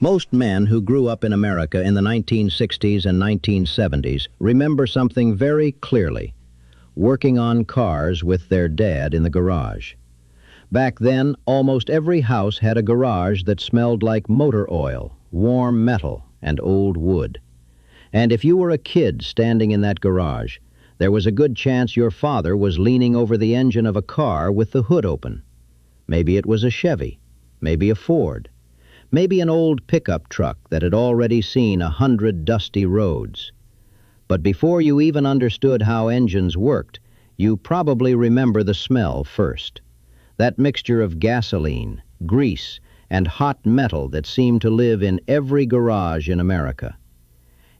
Most men who grew up in America in the 1960s and 1970s remember something very clearly: working on cars with their dad in the garage. Back then, almost every house had a garage that smelled like motor oil, warm metal, and old wood. And if you were a kid standing in that garage, there was a good chance your father was leaning over the engine of a car with the hood open. Maybe it was a Chevy, maybe a Ford, maybe an old pickup truck that had already seen 100 dusty roads. But before you even understood how engines worked, you probably remember the smell first. That mixture of gasoline, grease, and hot metal that seemed to live in every garage in America.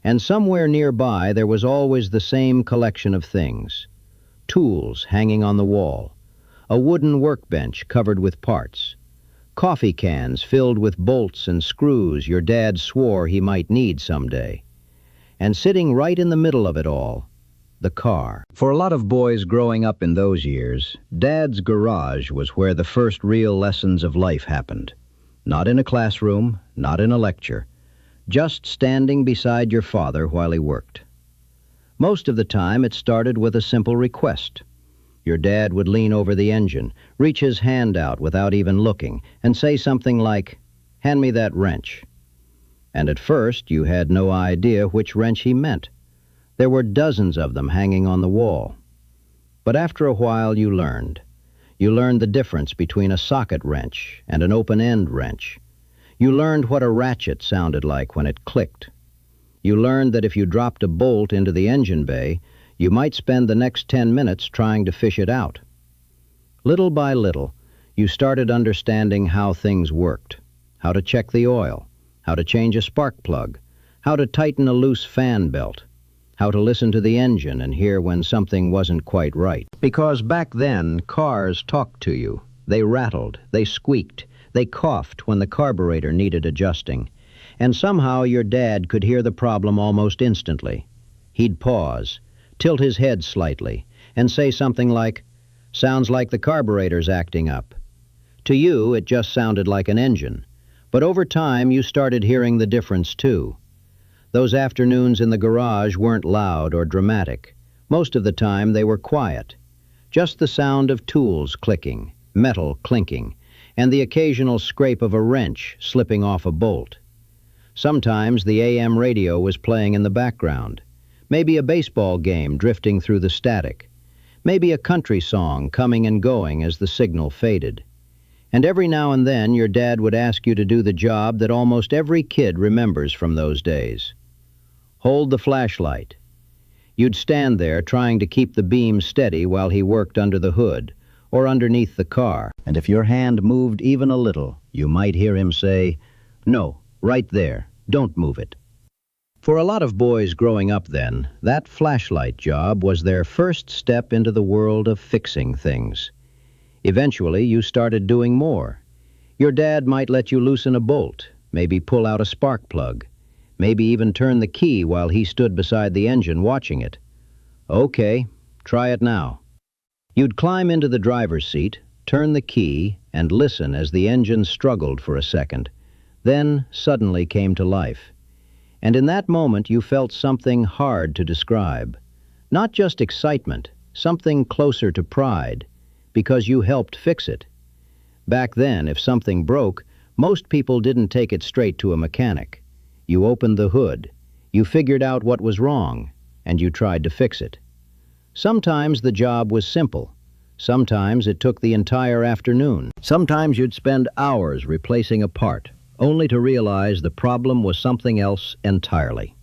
And somewhere nearby there was always the same collection of things: tools hanging on the wall, a wooden workbench covered with parts, coffee cans filled with bolts and screws your dad swore he might need someday. And sitting right in the middle of it all, the car. For a lot of boys growing up in those years, Dad's garage was where the first real lessons of life happened. Not in a classroom, not in a lecture, just standing beside your father while he worked. Most of the time it started with a simple request. Your dad would lean over the engine, reach his hand out without even looking, and say something like, "Hand me that wrench." And at first you had no idea which wrench he meant. There were dozens of them hanging on the wall. But after a while you learned. You learned the difference between a socket wrench and an open-end wrench. You learned what a ratchet sounded like when it clicked. You learned that if you dropped a bolt into the engine bay, you might spend the next 10 minutes trying to fish it out. Little by little, you started understanding how things worked, how to check the oil, how to change a spark plug, how to tighten a loose fan belt, how to listen to the engine and hear when something wasn't quite right. Because back then, cars talked to you. They rattled, they squeaked, they coughed when the carburetor needed adjusting. And somehow your dad could hear the problem almost instantly. He'd pause, tilt his head slightly, and say something like, "Sounds like the carburetor's acting up." To you, it just sounded like an engine. But over time, you started hearing the difference, too. Those afternoons in the garage weren't loud or dramatic. Most of the time, they were quiet. Just the sound of tools clicking, metal clinking, and the occasional scrape of a wrench slipping off a bolt. Sometimes the AM radio was playing in the background. Maybe a baseball game drifting through the static. Maybe a country song coming and going as the signal faded. And every now and then your dad would ask you to do the job that almost every kid remembers from those days. Hold the flashlight. You'd stand there trying to keep the beam steady while he worked under the hood or underneath the car. And if your hand moved even a little, you might hear him say, "No, right there, don't move it." For a lot of boys growing up then, that flashlight job was their first step into the world of fixing things. Eventually, you started doing more. Your dad might let you loosen a bolt, maybe pull out a spark plug, maybe even turn the key while he stood beside the engine watching it. "Okay, try it now." You'd climb into the driver's seat, turn the key, and listen as the engine struggled for a second, then suddenly came to life. And in that moment you felt something hard to describe. Not just excitement, something closer to pride, because you helped fix it. Back then, if something broke, most people didn't take it straight to a mechanic. You opened the hood, you figured out what was wrong, and you tried to fix it. Sometimes the job was simple. Sometimes it took the entire afternoon. Sometimes you'd spend hours replacing a part, only to realize the problem was something else entirely.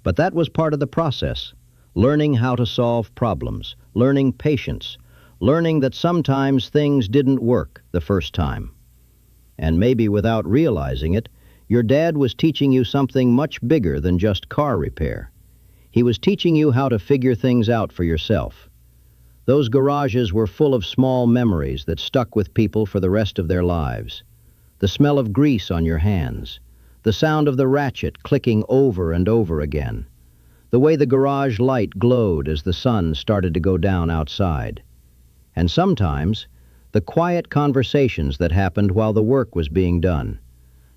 But that was part of the process, learning how to solve problems, learning patience, learning that sometimes things didn't work the first time. And maybe without realizing it, your dad was teaching you something much bigger than just car repair. He was teaching you how to figure things out for yourself. Those garages were full of small memories that stuck with people for the rest of their lives. The smell of grease on your hands, the sound of the ratchet clicking over and over again, the way the garage light glowed as the sun started to go down outside. And sometimes, the quiet conversations that happened while the work was being done.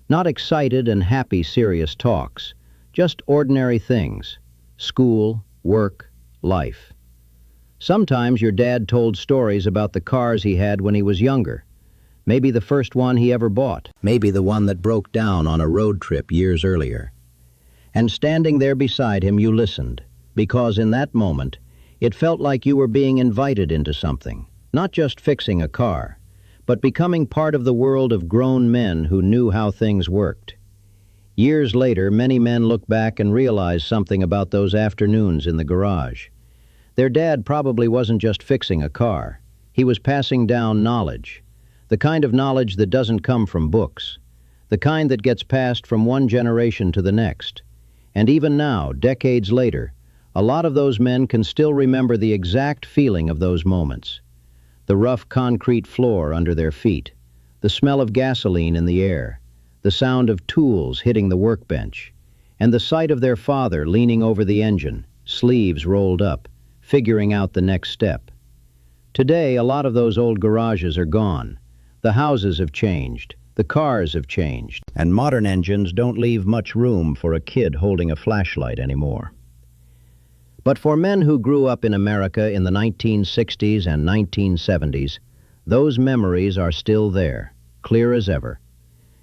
Not excited and happy serious talks, just ordinary things. School, work, life. Sometimes your dad told stories about the cars he had when he was younger. Maybe the first one he ever bought. Maybe the one that broke down on a road trip years earlier. And standing there beside him, you listened, because in that moment, it felt like you were being invited into something. Not just fixing a car, but becoming part of the world of grown men who knew how things worked. Years later, many men look back and realize something about those afternoons in the garage. Their dad probably wasn't just fixing a car. He was passing down knowledge. The kind of knowledge that doesn't come from books. The kind that gets passed from one generation to the next. And even now, decades later, a lot of those men can still remember the exact feeling of those moments. The rough concrete floor under their feet, the smell of gasoline in the air, the sound of tools hitting the workbench, and the sight of their father leaning over the engine, sleeves rolled up, figuring out the next step. Today, a lot of those old garages are gone. The houses have changed. The cars have changed. And modern engines don't leave much room for a kid holding a flashlight anymore. But for men who grew up in America in the 1960s and 1970s, those memories are still there, clear as ever.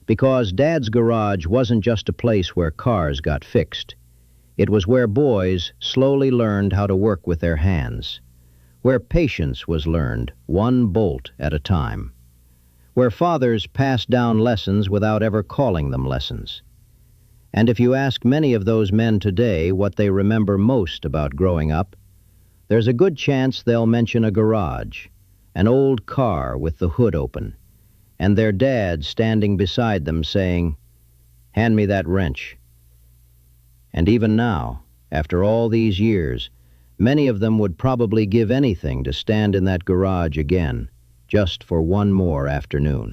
Because Dad's garage wasn't just a place where cars got fixed. It was where boys slowly learned how to work with their hands, where patience was learned, one bolt at a time, where fathers passed down lessons without ever calling them lessons. And if you ask many of those men today what they remember most about growing up, there's a good chance they'll mention a garage, an old car with the hood open, and their dad standing beside them saying, "Hand me that wrench." And even now, after all these years, many of them would probably give anything to stand in that garage again, just for one more afternoon.